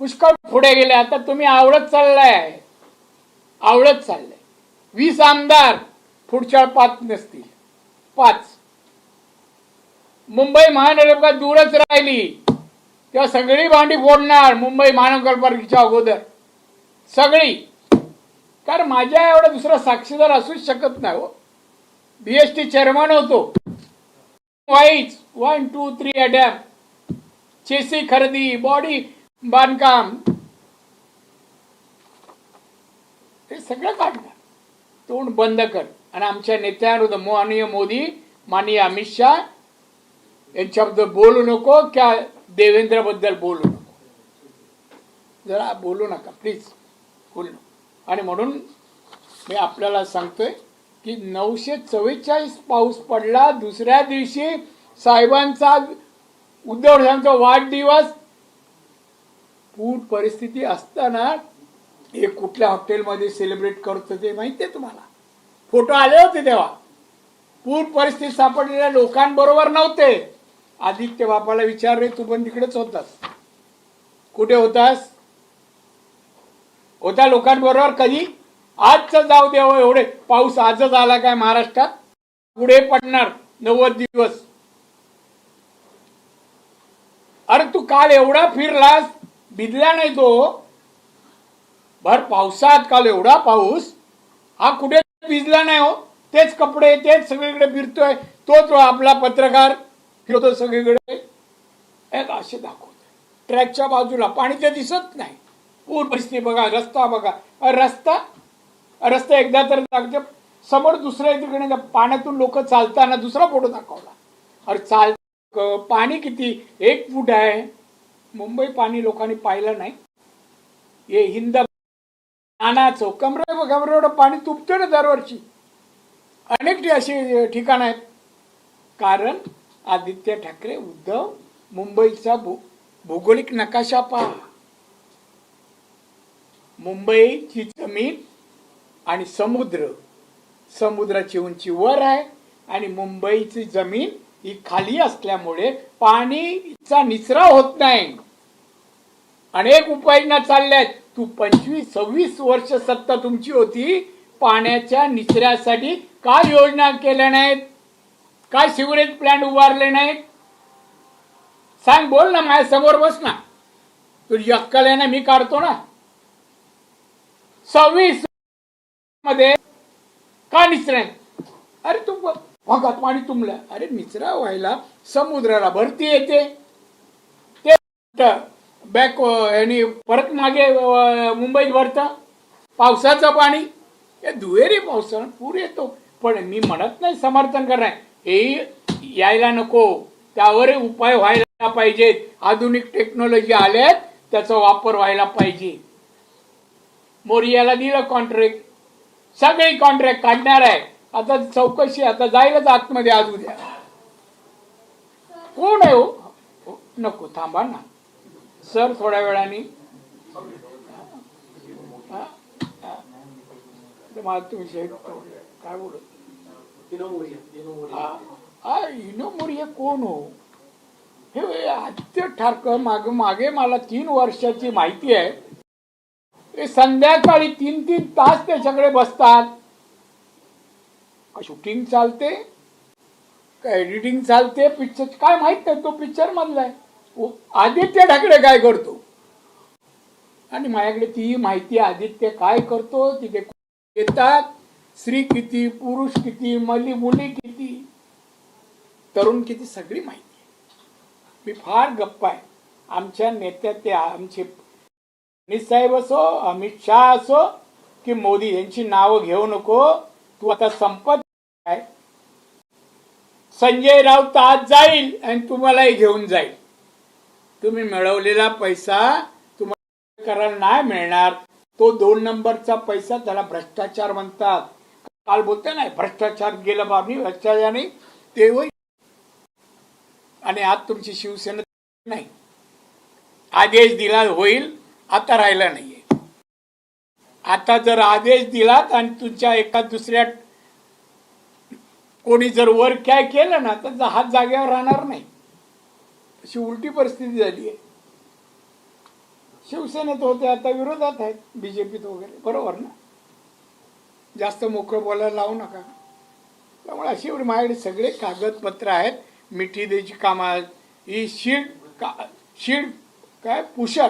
पुष्कळ पुढे गेले. आता तुम्ही आवडत चाललाय, आवडत चाललंय. 20 आमदार पुढच्या 5 नसतील, 5. मुंबई महानगरपालिका दूरच राहिली तेव्हा सगळी भांडी फोडणार मुंबई महानगरपालिकेच्या अगोदर, सगळी. कारण माझ्या एवढा दुसरा साक्षीदार असूच शकत नाही हो. बीएसटी चेअरमन होतो, वाईज 1 2 3 अडॅम, चेसी खरेदी, बॉडी बांधकाम, हे सगळं काढणार. तोंड बंद कर. आणि आमच्या नेत्यांविरुद्ध माननीय मोदी, माननीय अमित शाह यांच्याबद्दल बोलू नको, क्या देवेंद्र बद्दल बोलू नको, जरा बोलू नका प्लीज, बोलू. आणि म्हणून मी आपल्याला सांगतोय की 944 पाऊस पडला. दुसऱ्या दिवशी साहेबांचा, उद्धव ठाकरेंचा वाढदिवस. पूर परिस्थिती असताना हे कुठल्या हॉटेलमध्ये सेलिब्रेट करत होते माहिती आहे तुम्हाला? फोटो आले होते तेव्हा. पूर परिस्थिती सापडलेल्या लोकांबरोबर नव्हते. आदित्य बापाला विचार रे, तू पण तिकडेच होतास, कुठे होतास? होता लोकांबरोबर कधी? आजच जाऊ देव, एवढे पाऊस आजच आला काय महाराष्ट्रात? पुढे पडणार 90 दिवस. अरे तू काल एवढा फिरलास, भिजला नाही तो? भर पावसात काल एवढा पाऊस, हा कुठे भिजला नाही हो? तेच कपडे, तेच सगळीकडे फिरतोय. तोच आपला पत्रकार फिरतो सगळीकडे. एक असे दाखवतो ट्रॅकच्या बाजूला पाणी ते दिसत नाही. पूर परिस्थिती बघा, रस्ता बघा. रस्ता एकदा तर दाखवते, समोर दुसऱ्या तिकडे पाण्यातून लोक चालताना दुसरा फोटो दाखवला. अरे पाणी किती, 1 फूट आहे. मुंबई पाणी लोकांनी पाहिलं नाही. हे हिंद नानाचं कमरेवर पाणी तुंबतं ना दरवर्षी. अनेक असे ठिकाण आहेत. कारण आदित्य ठाकरे, उद्धव, मुंबईचा भौगोलिक नकाशा पहा. मुंबईची जमीन आणि समुद्र, समुद्राची उंची वर आहे आणि मुंबईची जमीन ही खाली असल्यामुळे पाणीचा निचरा होत नाही. अनेक उपाययोजना चालल्यात. तू 25-26 वर्ष सत्ता तुमची होती, पाण्याच्या निचऱ्यासाठी काय योजना केल्या नाहीत? काय सिवरेज प्लांट उभारले नाहीत? सांग, बोल ना, माझ्या समोर बस ना. तुझी अक्कल आहे ना, मी काढतो ना. 26 मध्ये का निचरा? अरे तू भागात पाणी तुंबलं. अरे निचरा व्हायला समुद्राला भरती येते, ते बॅक आणि परत मागे मुंबईत भरतं. पावसाचं पाणी हे दुहेरी पावसानं पूर येतो. पण मी म्हणत नाही समर्थन करणार, हे यायला नको, त्यावर उपाय व्हायला पाहिजेत. आधुनिक टेक्नॉलॉजी आल्यात, त्याचा वापर व्हायला पाहिजे. मोरियाला दिलं कॉन्ट्रॅक्ट, सगळी कॉन्ट्रॅक्ट काढणार आहे. आता चौकशी, आता जाईलच आतमध्ये आज उद्या. कोण आहे हो? नको, थांबा ना सर, थोड्या वेळाने मला तुम्ही काय बोलत? इनो मोरिया कोण हो? हे आदित्य ठाकरे मागे मला 3 वर्षाची माहिती आहे. ते संध्याकाळी 3-3 तास त्याच्याकडे बसतात. शूटिंग चालते, का एडिटिंग चालते, पिक्चर काय माहित नाही. तो पिक्चर मधला आहे. आदित्य ठाकरे काय करतो? आणि माझ्याकडे ती माहिती, आदित्य काय करतो, तिथे येतात, स्त्री किती, पुरुष किती, मुली किती, तरुण किती, सगळी माहिती आहे. मी फार गप्पा आहे. आमच्या नेत्या, ते आमचे साहेब असो, अमित शाह असो की मोदी, यांची नावं घेऊ नको. तू आता संपत आहे. संजय राऊत आज जाईल आणि तुम्हालाही घेऊन जाईल. तुम्ही मिळवलेला पैसा तुम्हाला करायला नाही मिळणार. तो 2 नंबरचा पैसा, त्याला भ्रष्टाचार म्हणतात. काल बोलते नाही, भ्रष्टाचार गेला बाबी, भ्रष्टाचार नाही ते होईल. आणि आज तुमची शिवसेना नाही, आदेश दिला होईल, आता राहिला नाहीये. आता जर आदेश दिलात आणि तुमच्या एका दुसऱ्या कोणी जर वर काय केलं ना, तर हात जागेवर राहणार नाही. अशी उलटी परिस्थिती झाली आहे. शिवसेनेत होते, आता विरोधात आहेत बीजेपीत वगैरे, बरोबर ना. जास्त मोकळं बोलायला लावू नका. त्यामुळे अशी एवढी माझ्याकडे सगळे कागदपत्र आहेत. मिठी द्यायची कामं, ही शीड काय पुशर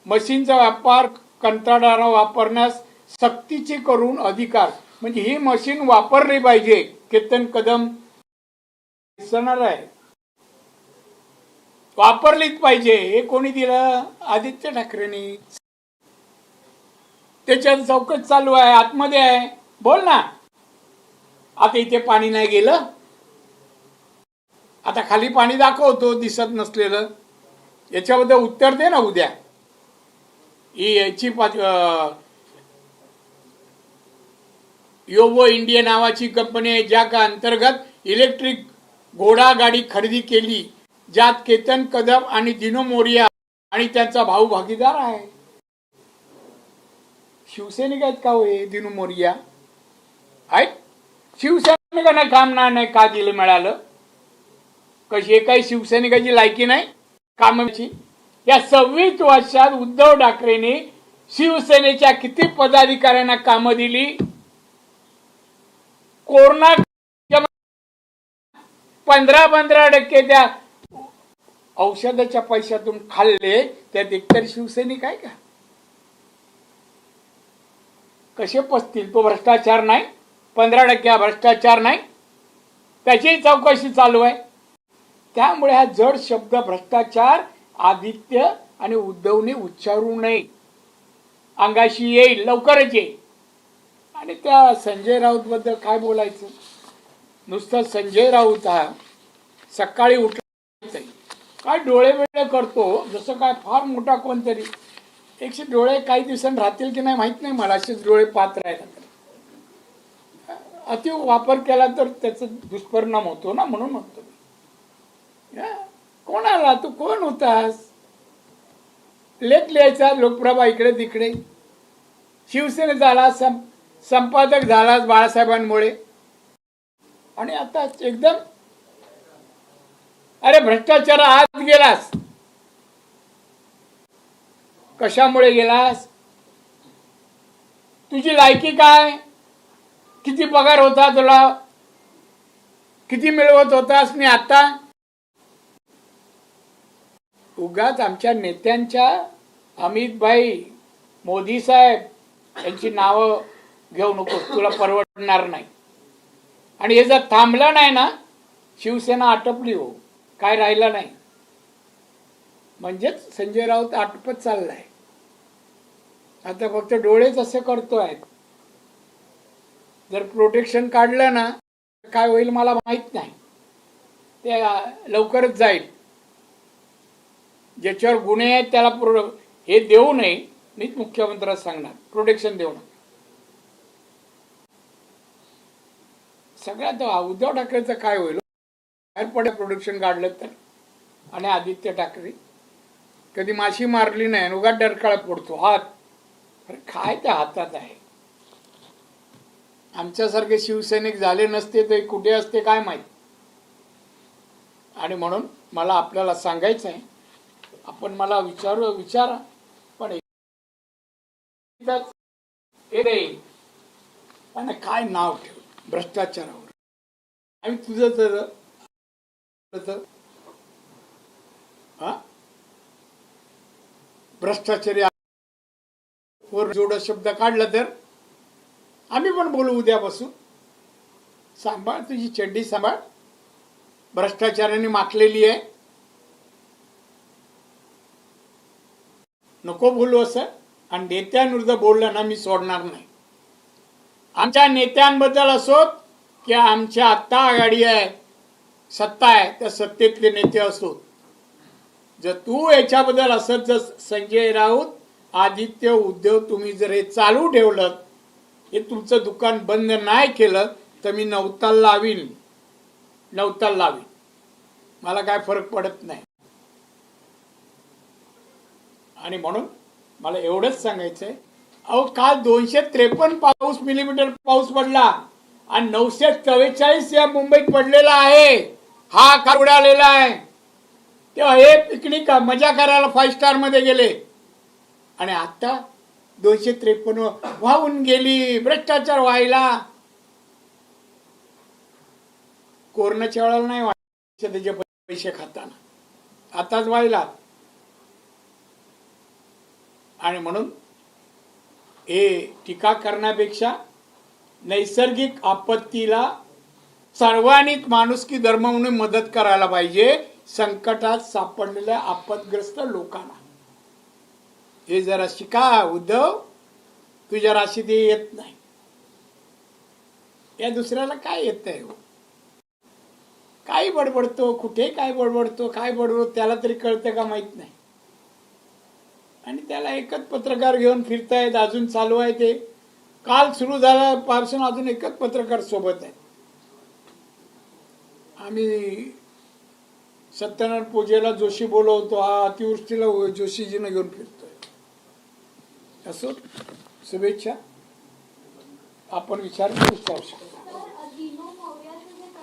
मशीनचा व्यापार कंत्राटदारांना वापरण्यास सक्तीची करून अधिकार, म्हणजे ही मशीन वापरली पाहिजे. केतन कदम दिसणार आहे, वापरलीच पाहिजे. हे कोणी दिलं? आदित्य ठाकरेंनी. त्याच्यात चौकट चालू आहे, आतमध्ये आहे. बोल ना. आता इथे पाणी नाही गेलं, आता खाली पाणी दाखवतो दिसत नसलेलं. याच्याबद्दल उत्तर दे ना उद्या. ही याची योबो इंडिया नावाची कंपनी आहे, ज्या का अंतर्गत इलेक्ट्रिक घोडा गाडी खरेदी केली, ज्यात केतन कदम आणि दिनू मोरिया आणि त्यांचा भाऊ भागीदार आहे. शिवसैनिक आहेत का होय दिनू मोरिया? आहेत. शिवसैनिकांना काम नाही का दिलं मिळालं? कशी काही शिवसैनिकाची लायकी नाही कामाची? या 26 वर्षात उद्धव ठाकरेंनी शिवसेनेच्या किती पदाधिकाऱ्यांना कामं दिली? कोरोना 15% त्या औषधाच्या पैशातून खाल्ले, त्यात एकतर शिवसैनिक आहे का? कसे पसतील? तो भ्रष्टाचार नाही? 15% हा भ्रष्टाचार नाही? त्याची चौकशी चालू आहे. त्यामुळे हा जड शब्द भ्रष्टाचार आदित्य आणि उद्धवने उच्चारू नये. अंगाशी येईल, लवकरच येईल. आणि त्या संजय राऊत बद्दल काय बोलायचं? नुसतं संजय राऊत हा सकाळी उठला काय डोळे वेळे करतो, जसं काय फार मोठा कोणतरी. एकशे डोळे काही दिवसांनी राहतील की नाही माहित नाही मला, असेच डोळे पात्र राहिला तर अति वापर केला तर त्याचा दुष्परिणाम होतो ना, म्हणून म्हणतो. कोणाला तू कोण होतास? लेख लिहायचा लोकप्रभा इकडे तिकडे. शिवसेने झाला, संपादक झालास बाळासाहेबांमुळे, आणि आता एकदम अरे भ्रष्टाचार आत गेलास. कशामुळे गेलास? तुझी लायकी काय? किती पगार होता तुला? किती मिळवत होतास? मी आता उगाच आमच्या नेत्यांच्या, अमित भाई, मोदी साहेब यांची नावं घेऊ नकोस, तुला परवडणार नाही. आणि हे जर थांबलं नाही ना, शिवसेना आटपली हो, काय राहिलं नाही. म्हणजेच संजय राऊत आटपत चाललाय. आता फक्त डोळेच असे करतोय. जर प्रोटेक्शन काढलं ना काय होईल मला माहित नाही. ते लवकरच जाईल. ज्याच्यावर गुन्हे आहेत त्याला हे देऊ नये. मीच मुख्यमंत्र्याला सांगणार, प्रोटेक्शन देऊ नये. सगळ्यात उद्धव ठाकरेचं काय होईल? बाहेर पडे प्रोटेक्शन काढलं तर. आणि आदित्य ठाकरे कधी माशी मारली नाही, उगाच डरकाळ पडतो हात. अरे काय त्या हातात आहे? आमच्यासारखे शिवसैनिक झाले नसते तर कुठे असते काय माहित. आणि म्हणून मला आपल्याला सांगायचं आहे, आपण मला विचारा पण आणि काय नाव ठेव भ्रष्टाचारावर. आणि तुझं तर भ्रष्टाचारी जोड शब्द काढला तर आम्ही पण बोलू उद्यापासून. सांभाळ तुझी चड्डी सांभाळ, भ्रष्टाचाराने माखलेली आहे. नको बोलू असं. आणि नेत्यांविरुद्ध बोललं ना मी सोडणार नाही. आमच्या नेत्यांबद्दल असोत की आमच्या आत्ता आघाडी आहे, सत्ता आहे, त्या सत्तेतले नेते असोत, जर तू याच्याबद्दल असत, जर संजय राऊत, आदित्य, उद्धव तुम्ही जर हे चालू ठेवलं, हे तुमचं दुकान बंद नाही केलं तर मी नवताल लावीन. मला काय फरक पडत नाही. आणि म्हणून मला एवढंच सांगायचंय, अहो काल 253 मिलीमीटर पाऊस पडला आणि 944 या मुंबईत पडलेला आहे. हा उडालेला आहे. तेव्हा हे पिकनिक मजा करायला 5 स्टार मध्ये गेले. आणि आता 253 वाहून गेली, भ्रष्टाचार व्हायला. कोरोनाच्या वेळेला नाही व्हायचे त्याचे पैसे खाताना, आताच व्हायला. आणि म्हणून हे टीका करण्यापेक्षा नैसर्गिक आपत्तीला सर्वांनीच माणुसकी धर्म म्हणून मदत करायला पाहिजे संकटात सापडलेल्या आपदग्रस्त लोकांना. हे जरा शिका उद्धव, तुझ्या राशीत हे येत नाही. या दुसऱ्याला काय येत आहे? काय बडबडतो, कुठे काय बडबडतो, काय बडबडतो त्याला तरी कळतं का माहित नाही. आणि त्याला एकच पत्रकार घेऊन फिरतायत, अजून चालू आहे ते. काल सुरू झाला पासून अजून एकच पत्रकार सोबत आहे. आम्ही सत्यनारायण पूजेला जोशी बोलवतो, हा अतिवृष्टीला जोशीजीनं घेऊन फिरतोय. असो, शुभेच्छा. आपण विचारू शकतो.